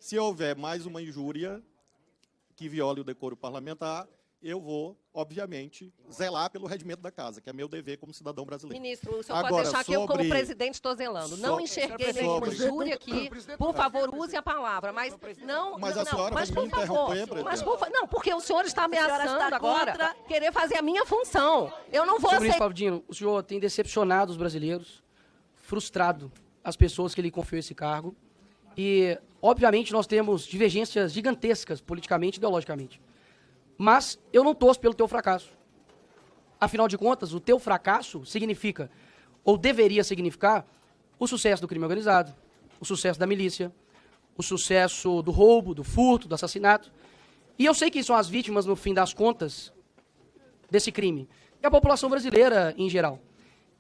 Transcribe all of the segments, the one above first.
Se houver mais uma injúria que viole o decoro parlamentar, eu vou, obviamente, zelar pelo regimento da casa, que é meu dever como cidadão brasileiro. Ministro, o senhor Agora, pode deixar que eu, como sobre- presidente, estou zelando. Não enxerguei nenhuma injúria aqui. Por favor, use a palavra, mas não... Mas não, a senhora mas, vai me por favor, interromper, presidente? mas não, porque o senhor está ameaçando está agora contra- querer fazer a minha função. Eu não vou Senhor ministro aceitar... Faldino, o senhor tem decepcionado os brasileiros, frustrado as pessoas que lhe confiou esse cargo e, obviamente, nós temos divergências gigantescas politicamente e ideologicamente. Mas eu não torço pelo teu fracasso. Afinal de contas, o teu fracasso significa, ou deveria significar, o sucesso do crime organizado, o sucesso da milícia, o sucesso do roubo, do furto, do assassinato. E eu sei que são as vítimas, no fim das contas, desse crime. E a população brasileira em geral.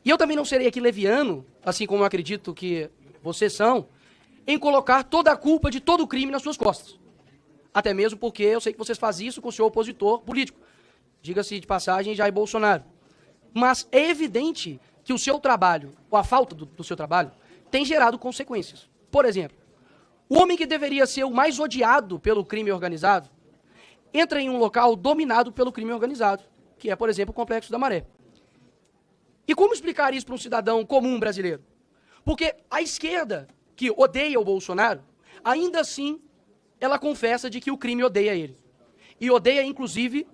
E eu também não serei aqui leviano, assim como eu acredito que vocês são, em colocar toda a culpa de todo o crime nas suas costas. Até mesmo porque eu sei que vocês fazem isso com o seu opositor político. Diga-se de passagem, Jair Bolsonaro. Mas é evidente que o seu trabalho, ou a falta do seu trabalho, tem gerado consequências. Por exemplo, o homem que deveria ser o mais odiado pelo crime organizado, entra em um local dominado pelo crime organizado, que é, por exemplo, o Complexo da Maré. E como explicar isso para um cidadão comum brasileiro? Porque a esquerda, que odeia o Bolsonaro, ainda assim, ela confessa de que o crime odeia ele. E odeia, inclusive,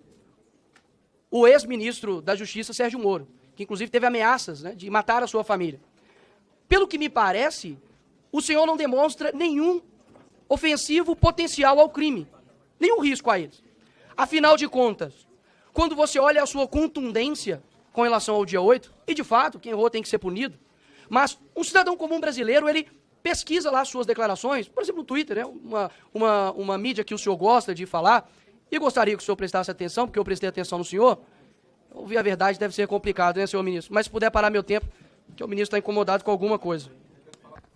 o ex-ministro da Justiça, Sérgio Moro, que inclusive teve ameaças, né, de matar a sua família. Pelo que me parece, o senhor não demonstra nenhum ofensivo potencial ao crime, nenhum risco a eles. Afinal de contas, quando você olha a sua contundência com relação ao dia 8, e de fato, quem errou tem que ser punido, mas um cidadão comum brasileiro, ele pesquisa lá as suas declarações, por exemplo, no Twitter, né, uma mídia que o senhor gosta de falar, e gostaria que o senhor prestasse atenção, porque eu prestei atenção no senhor. Ouvir a verdade deve ser complicado, né, senhor ministro? Mas se puder parar meu tempo, que o ministro está incomodado com alguma coisa.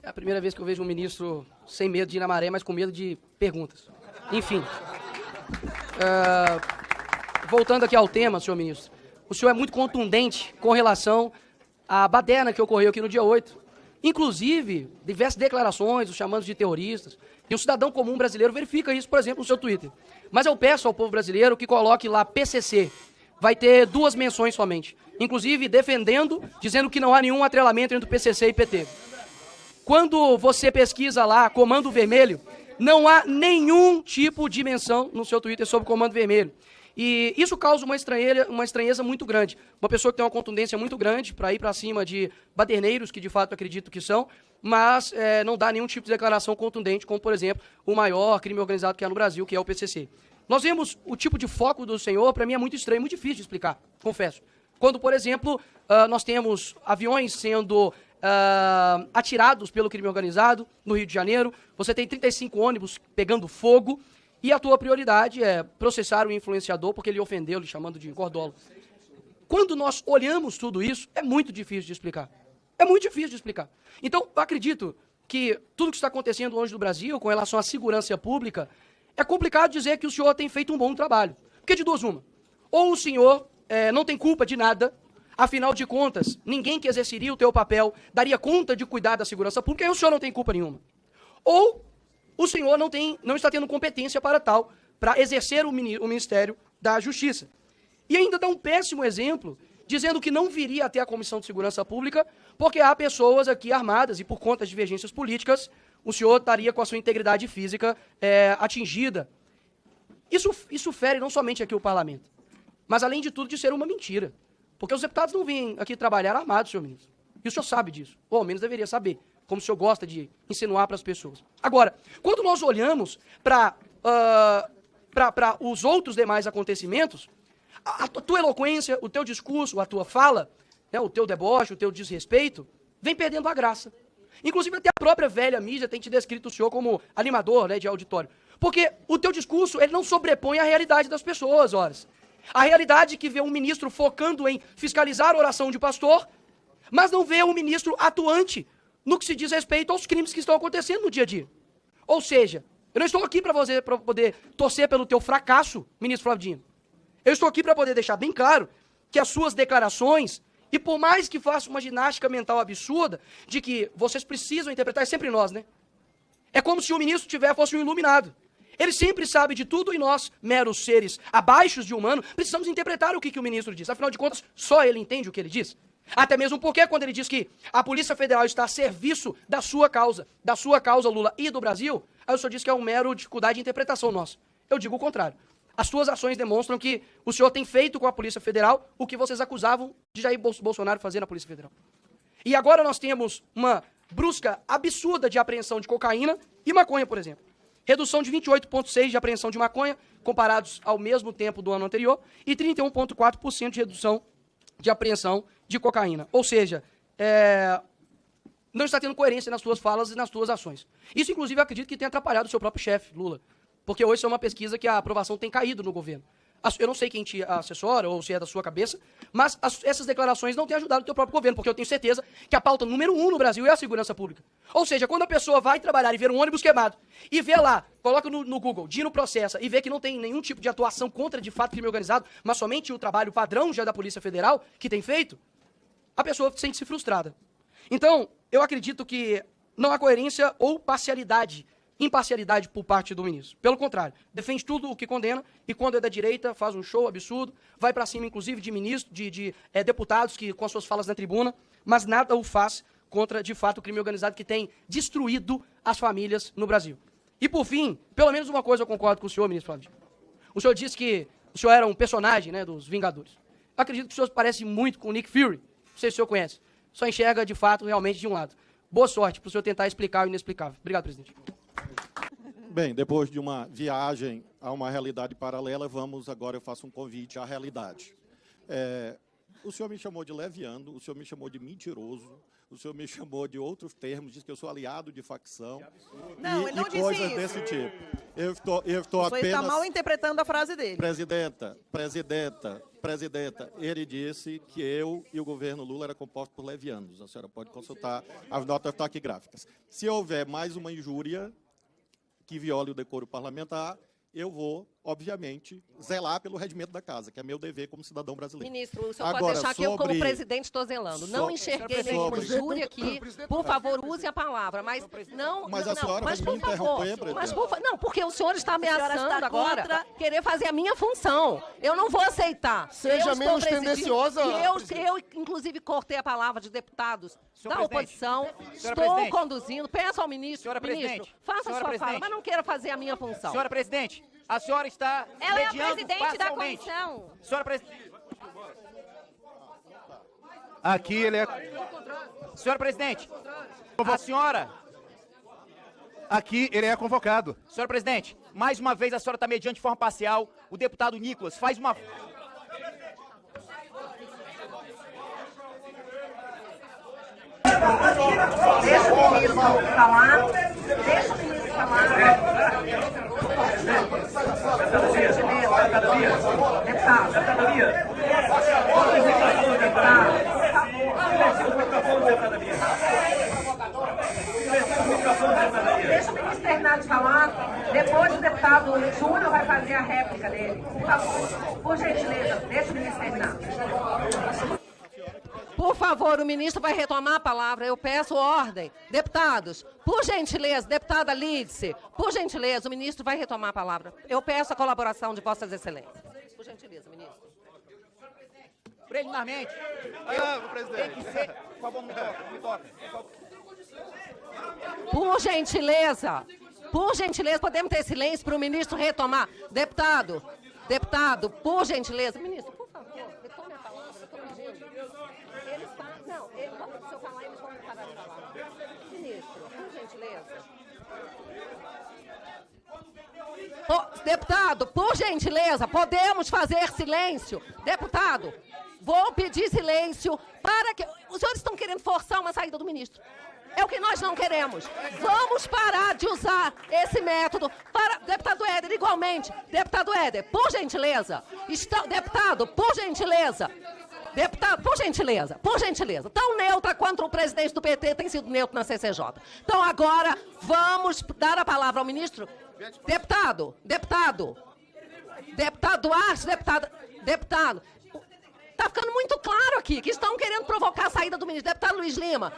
É a primeira vez que eu vejo um ministro sem medo de ir na maré, mas com medo de perguntas. Enfim. Voltando aqui ao tema, senhor ministro. O senhor é muito contundente com relação à baderna que ocorreu aqui no dia 8. Inclusive, diversas declarações, os chamando de terroristas. E um cidadão comum brasileiro verifica isso, por exemplo, no seu Twitter. Mas eu peço ao povo brasileiro que coloque lá PCC. Vai ter 2 menções somente. Inclusive, defendendo, dizendo que não há nenhum atrelamento entre o PCC e PT. Quando você pesquisa lá Comando Vermelho, não há nenhum tipo de menção no seu Twitter sobre Comando Vermelho. E isso causa uma estranheza muito grande. Uma pessoa que tem uma contundência muito grande para ir para cima de baderneiros, que de fato acredito que são, mas não dá nenhum tipo de declaração contundente, como, por exemplo, o maior crime organizado que há no Brasil, que é o PCC. Nós vemos o tipo de foco do senhor, para mim é muito estranho, muito difícil de explicar, confesso. Quando, por exemplo, nós temos aviões sendo atirados pelo crime organizado no Rio de Janeiro, você tem 35 ônibus pegando fogo, e a tua prioridade é processar o influenciador porque ele ofendeu, lhe chamando de gordolo. Quando nós olhamos tudo isso, é muito difícil de explicar. É muito difícil de explicar. Então, eu acredito que tudo que está acontecendo hoje no Brasil com relação à segurança pública, é complicado dizer que o senhor tem feito um bom trabalho. Porque de duas uma. Ou o senhor não tem culpa de nada, afinal de contas, ninguém que exerceria o teu papel daria conta de cuidar da segurança pública, e o senhor não tem culpa nenhuma. Ou o senhor não está tendo competência para tal, para exercer o Ministério da Justiça. E ainda dá um péssimo exemplo, dizendo que não viria até a Comissão de Segurança Pública, porque há pessoas aqui armadas e por conta de divergências políticas, o senhor estaria com a sua integridade física atingida. Isso fere não somente aqui o parlamento, mas além de tudo de ser uma mentira. Porque os deputados não vêm aqui trabalhar armados, senhor ministro. E o senhor sabe disso, ou ao menos deveria saber, como o senhor gosta de insinuar para as pessoas. Agora, quando nós olhamos para os outros demais acontecimentos, a tua eloquência, o teu discurso, a tua fala, né, o teu deboche, o teu desrespeito, vem perdendo a graça. Inclusive até a própria velha mídia tem te descrito o senhor como animador, né, de auditório. Porque o teu discurso, ele não sobrepõe a realidade das pessoas, horas. A realidade que vê um ministro focando em fiscalizar a oração de pastor, mas não vê um ministro atuante no que se diz respeito aos crimes que estão acontecendo no dia a dia. Ou seja, eu não estou aqui para poder torcer pelo teu fracasso, ministro Flavdino. Eu estou aqui para poder deixar bem claro que as suas declarações, e por mais que faça uma ginástica mental absurda, de que vocês precisam interpretar, é sempre nós, né? É como se o ministro fosse um iluminado. Ele sempre sabe de tudo e nós, meros seres abaixo de humano, precisamos interpretar o que o ministro diz. Afinal de contas, só ele entende o que ele diz. Até mesmo porque quando ele diz que a Polícia Federal está a serviço da sua causa, Lula, e do Brasil, aí o senhor diz que é uma mera dificuldade de interpretação nossa. Eu digo o contrário. As suas ações demonstram que o senhor tem feito com a Polícia Federal o que vocês acusavam de Jair Bolsonaro fazer na Polícia Federal. E agora nós temos uma brusca absurda de apreensão de cocaína e maconha, por exemplo. Redução de 28,6% de apreensão de maconha, comparados ao mesmo tempo do ano anterior, e 31,4% de redução de apreensão de cocaína. Ou seja, não está tendo coerência nas suas falas e nas suas ações. Isso, inclusive, eu acredito que tem atrapalhado o seu próprio chefe, Lula. Porque hoje é uma pesquisa que a aprovação tem caído no governo. Eu não sei quem te assessora ou se é da sua cabeça, mas essas declarações não têm ajudado o teu próprio governo, porque eu tenho certeza que a pauta número 1 no Brasil é a segurança pública. Ou seja, quando a pessoa vai trabalhar e ver um ônibus queimado, e vê lá, coloca no Google, Dino Processa, e vê que não tem nenhum tipo de atuação contra, de fato, crime organizado, mas somente o trabalho padrão já da Polícia Federal, que tem feito, a pessoa sente-se frustrada. Então, eu acredito que não há coerência ou imparcialidade por parte do ministro. Pelo contrário, defende tudo o que condena e quando é da direita faz um show absurdo, vai para cima inclusive de ministros, de deputados que com as suas falas na tribuna, mas nada o faz contra, de fato, o crime organizado que tem destruído as famílias no Brasil. E por fim, pelo menos uma coisa eu concordo com o senhor, ministro Flávio. O senhor disse que o senhor era um personagem, né, dos Vingadores. Eu acredito que o senhor parece muito com o Nick Fury, não sei se o senhor conhece, só enxerga de fato realmente de um lado. Boa sorte para o senhor tentar explicar o inexplicável. Obrigado, presidente. Bem, depois de uma viagem a uma realidade paralela, agora eu faço um convite à realidade. O senhor me chamou de leviano, o senhor me chamou de mentiroso, o senhor me chamou de outros termos, disse que eu sou aliado de facção. Não, ele não disse coisas isso. Desse tipo. Eu estou Você apenas... está mal interpretando a frase dele. Presidenta, ele disse que eu e o governo Lula era composto por levianos. A senhora pode consultar as notas taquigráficas. Se houver mais uma injúria que viole o decoro parlamentar, eu vou, obviamente, zelar pelo regimento da casa, que é meu dever como cidadão brasileiro. Ministro, o senhor pode deixar que eu, como presidente, estou zelando. Não enxerguei nenhuma injúria aqui. Por favor, use a palavra. Mas não... Mas a senhora vai me por favor, interromper, mas não, porque o senhor está ameaçando está agora contra... querer fazer a minha função. Eu não vou aceitar. Seja menos tendenciosa. Eu, inclusive, cortei a palavra de deputados da oposição. Estou conduzindo. Peço ao ministro, faça a sua fala, mas não queira fazer a minha função. Senhora presidente, a senhora está Ela é a mediando presidente da parcialmente. comissão. Senhora presidente. Aqui ele é... Senhora presidente, a senhora... Aqui ele é convocado. Senhora presidente, mais uma vez a senhora está mediando de forma parcial. O deputado Nicolas faz uma... Deixa o ministro falar. Deixa o ministro falar. Deixa o ministro terminar de falar. Depois o deputado Júnior vai fazer a réplica dele. Por favor, por gentileza, deixa o ministro terminar. Por favor, o ministro vai retomar a palavra. Eu peço ordem. Deputados, por gentileza, deputada Lídice, por gentileza, o ministro vai retomar a palavra. Eu peço a colaboração de Vossas Excelências. Por gentileza, ministro. Preliminarmente, tem que ser... Por favor, me toca. Por gentileza, podemos ter silêncio para o ministro retomar. Deputado, por gentileza. Ministro, por favor, retome a palavra, eu estou pedindo. Ele está... Não, se eu falar, eles vão parar de falar. Ministro, por gentileza. Deputado, por gentileza, podemos fazer silêncio? Deputado, vou pedir silêncio para que... Os senhores estão querendo forçar uma saída do ministro. É o que nós não queremos. Vamos parar de usar esse método para... Deputado Éder, igualmente. Deputado Éder, por gentileza. Deputado, por gentileza. Deputado, por gentileza. Tão neutra quanto o presidente do PT tem sido neutro na CCJ. Então agora vamos dar a palavra ao ministro. Deputado Duarte, deputado. Está ficando muito claro aqui que estão querendo provocar a saída do ministro. Deputado Luiz Lima,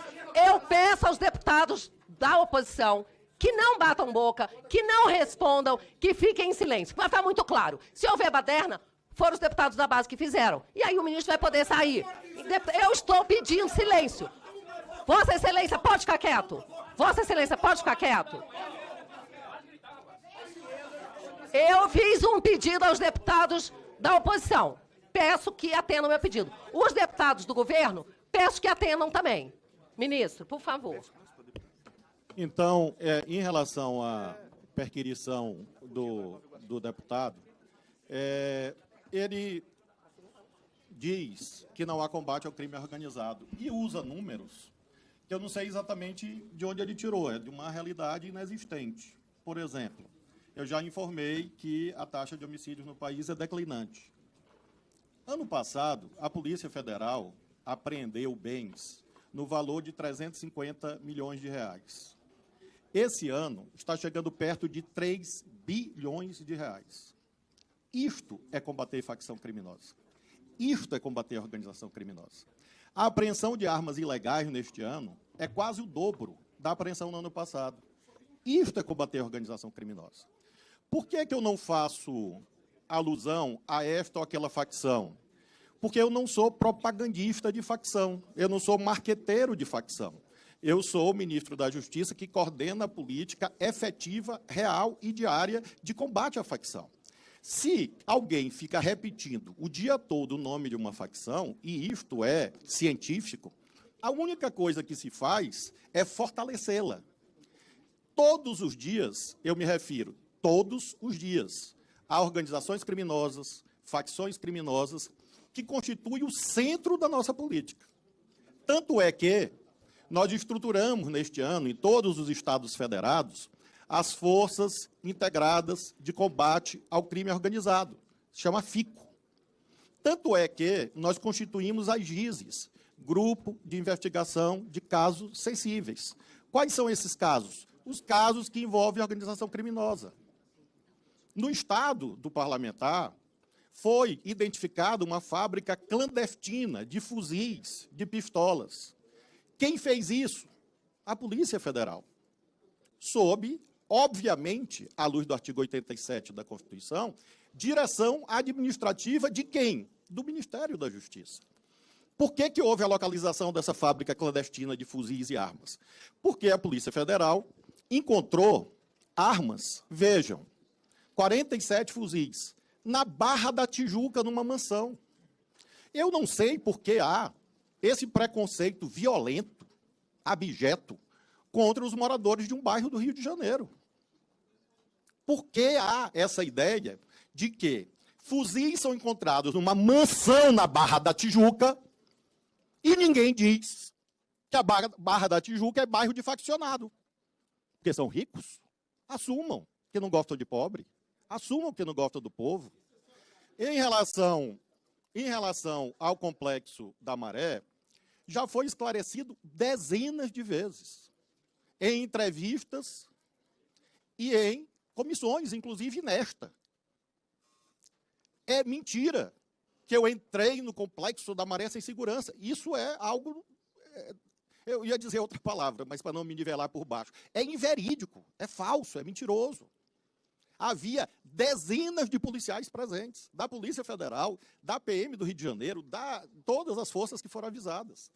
eu peço aos deputados da oposição que não batam boca, que não respondam, que fiquem em silêncio. Vai ficar muito claro. Se houver baderna, foram os deputados da base que fizeram. E aí o ministro vai poder sair. Eu estou pedindo silêncio. Vossa Excelência, pode ficar quieto. Vossa Excelência, pode ficar quieto. Eu fiz um pedido aos deputados da oposição. Peço que atendam meu pedido. Os deputados do governo, peço que atendam também. Ministro, por favor. Então, em relação à perquirição do deputado, ele diz que não há combate ao crime organizado e usa números que eu não sei exatamente de onde ele tirou, é de uma realidade inexistente. Por exemplo, eu já informei que a taxa de homicídios no país é declinante. Ano passado, a Polícia Federal apreendeu bens no valor de 350 milhões de reais. Esse ano está chegando perto de 3 bilhões de reais. Isto é combater facção criminosa. Isto é combater a organização criminosa. A apreensão de armas ilegais neste ano é quase o dobro da apreensão no ano passado. Isto é combater a organização criminosa. Por que eu não faço alusão a esta ou aquela facção? Porque eu não sou propagandista de facção, eu não sou marqueteiro de facção. Eu sou o ministro da Justiça que coordena a política efetiva, real e diária de combate à facção. Se alguém fica repetindo o dia todo o nome de uma facção, e isto é científico, a única coisa que se faz é fortalecê-la. Todos os dias, eu me refiro, todos os dias, a organizações criminosas, facções criminosas, que constituem o centro da nossa política. Tanto é que nós estruturamos neste ano, em todos os estados federados, as Forças Integradas de Combate ao Crime Organizado, se chama FICO. Tanto é que nós constituímos as GISES, Grupo de Investigação de Casos Sensíveis. Quais são esses casos? Os casos que envolvem a organização criminosa. No estado do parlamentar, foi identificada uma fábrica clandestina de fuzis, de pistolas. Quem fez isso? A Polícia Federal. Sob, obviamente, à luz do artigo 87 da Constituição, direção administrativa de quem? Do Ministério da Justiça. Por que houve a localização dessa fábrica clandestina de fuzis e armas? Porque a Polícia Federal encontrou armas, vejam, 47 fuzis, na Barra da Tijuca, numa mansão. Eu não sei por que há esse preconceito violento, abjeto, contra os moradores de um bairro do Rio de Janeiro. Por que há essa ideia de que fuzis são encontrados numa mansão na Barra da Tijuca e ninguém diz que a Barra da Tijuca é bairro de faccionado? Porque são ricos? Assumam que não gostam de pobre. Assumam que não gostam do povo. Em relação ao Complexo da Maré, já foi esclarecido dezenas de vezes, em entrevistas e em comissões, inclusive nesta. É mentira que eu entrei no Complexo da Maré sem segurança. Isso é algo... eu ia dizer outra palavra, mas para não me nivelar por baixo. É inverídico, é falso, é mentiroso. Havia dezenas de policiais presentes, da Polícia Federal, da PM do Rio de Janeiro, todas as forças que foram avisadas.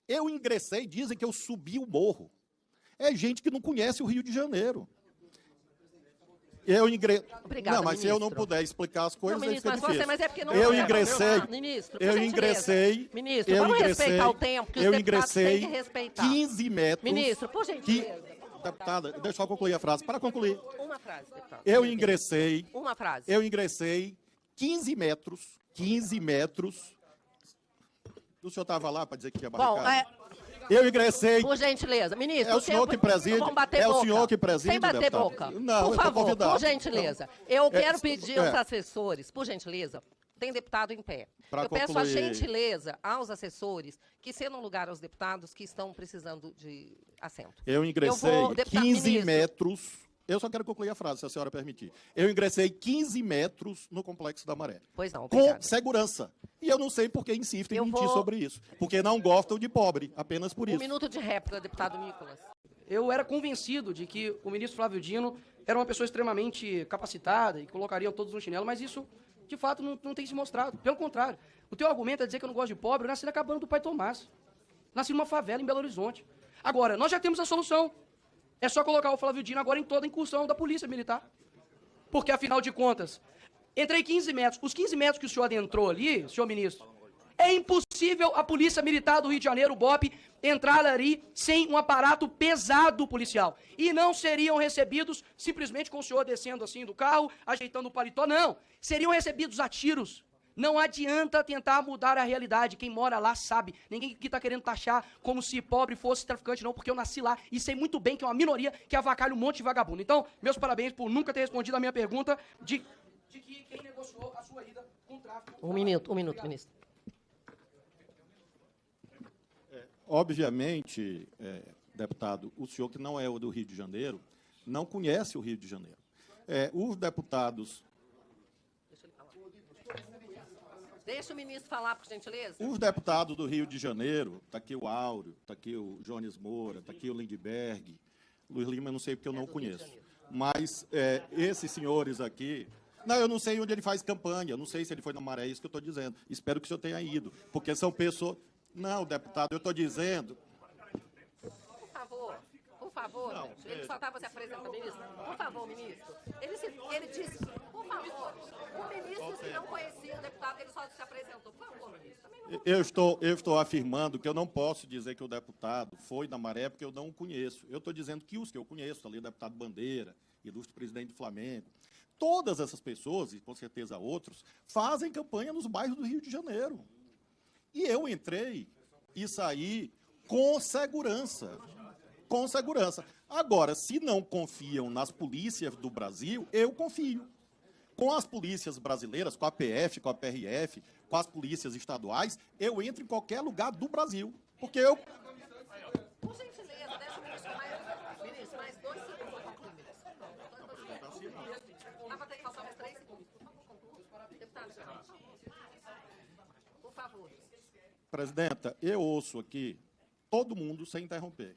Eu ingressei, dizem que eu subi o morro. É gente que não conhece o Rio de Janeiro. Obrigada, não, mas ministro. se eu não puder explicar as coisas, não, ministro, fica difícil. mas é porque não... Eu ingressei... Ministro, eu ingressei... Ministro, vamos respeitar o tempo, que os deputados têm que respeitar. 15 metros... Ministro, por gentileza. Deputada, deixa eu concluir a frase. Para concluir. Uma frase, deputado. Eu ingressei... Uma frase. Eu ingressei 15 metros... O senhor estava lá para dizer que tinha barricada? Bom, eu ingressei... Por gentileza. Ministro, é o senhor que preside. Vamos bater é boca. o senhor que preside, sem bater deputado. boca. Não, por favor, por gentileza. Eu quero pedir aos assessores, por gentileza, tem deputado em pé. Pra eu peço a concluir... gentileza aos assessores que cedam lugar aos deputados que estão precisando de assento. Eu ingressei 15 metros... Eu só quero concluir a frase, se a senhora permitir. Eu ingressei 15 metros no Complexo da Maré. Pois não, com segurança. E eu não sei por que insistem em mentir sobre isso. Porque não gostam de pobre, apenas por isso. Um minuto de réplica, deputado Nicolas. eu era convencido de que o ministro Flávio Dino era uma pessoa extremamente capacitada e colocaria todos no chinelo, mas isso, de fato, não tem se mostrado. Pelo contrário, o teu argumento é dizer que eu não gosto de pobre. Eu nasci na cabana do pai Tomás. Nasci numa favela em Belo Horizonte. Agora, nós já temos a solução. É só colocar o Flávio Dino agora em toda a incursão da polícia militar. Porque, afinal de contas, entrei 15 metros. Os 15 metros que o senhor adentrou ali, senhor ministro, é impossível a Polícia Militar do Rio de Janeiro, o BOP, entrar ali sem um aparato pesado policial. E não seriam recebidos simplesmente com o senhor descendo assim do carro, ajeitando o paletó, não. Seriam recebidos a tiros. Não adianta tentar mudar a realidade. Quem mora lá sabe. Ninguém aqui está querendo taxar como se pobre fosse traficante, não, porque eu nasci lá e sei muito bem que é uma minoria que avacalha um monte de vagabundo. Então, meus parabéns por nunca ter respondido a minha pergunta de que quem negociou a sua ida com o tráfico... Um minuto, ministro. Obviamente, deputado, o senhor que não é o do Rio de Janeiro, não conhece o Rio de Janeiro. Os deputados... Deixa o ministro falar, por gentileza. Os deputados do Rio de Janeiro, está aqui o Áureo, está aqui o Jones Moura, está aqui o Lindbergh, Luiz Lima eu não sei porque eu não conheço. Mas esses senhores aqui... Não, eu não sei onde ele faz campanha, eu não sei se ele foi na Maré, é isso que eu estou dizendo. Espero que o senhor tenha ido, porque são pessoas... Não, deputado, eu estou dizendo... Por favor, não, gente. Ele só estava se apresentando, ministro. Por favor, ministro. Ele disse, por favor, o ministro que não conhecia o deputado, ele só se apresentou. Por favor, ministro. Eu estou afirmando que eu não posso dizer que o deputado foi na Maré, porque eu não o conheço. Eu estou dizendo que os que eu conheço, ali o deputado Bandeira, ilustre presidente do Flamengo, todas essas pessoas, e com certeza outros, fazem campanha nos bairros do Rio de Janeiro. E eu entrei e saí com segurança. Com segurança. Agora, se não confiam nas polícias do Brasil, eu confio. Com as polícias brasileiras, com a PF, com a PRF, com as polícias estaduais, eu entro em qualquer lugar do Brasil. Porque eu... Por gentileza, deixa o ministro mais... Ministro, mais 2 segundos para concluir, ministro. Ah, vai ter que faltar mais 3 segundos. Por favor, conclua. Deputado, por favor. Presidenta, eu ouço aqui todo mundo sem interromper.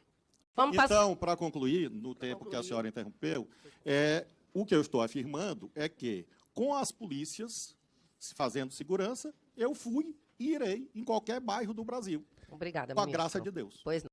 Então, para concluir, no tempo que a senhora interrompeu, o que eu estou afirmando é que, com as polícias fazendo segurança, eu fui e irei em qualquer bairro do Brasil. Obrigada, com a ministro. graça de Deus. Pois não.